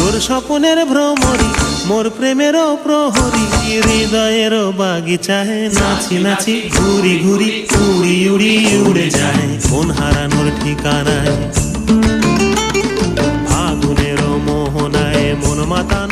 তোর স্বপ্নের ভ্রমরি মোর প্রেমেরও প্রহরী, হৃদয়েরও বাগিচায় নাচি নাচি ঘুরি ঘুরি উড়ি উড়ি উড়ে যায় মন হারানোর ঠিকানায়। ফাগুনেরও মোহনায় মন মাতানো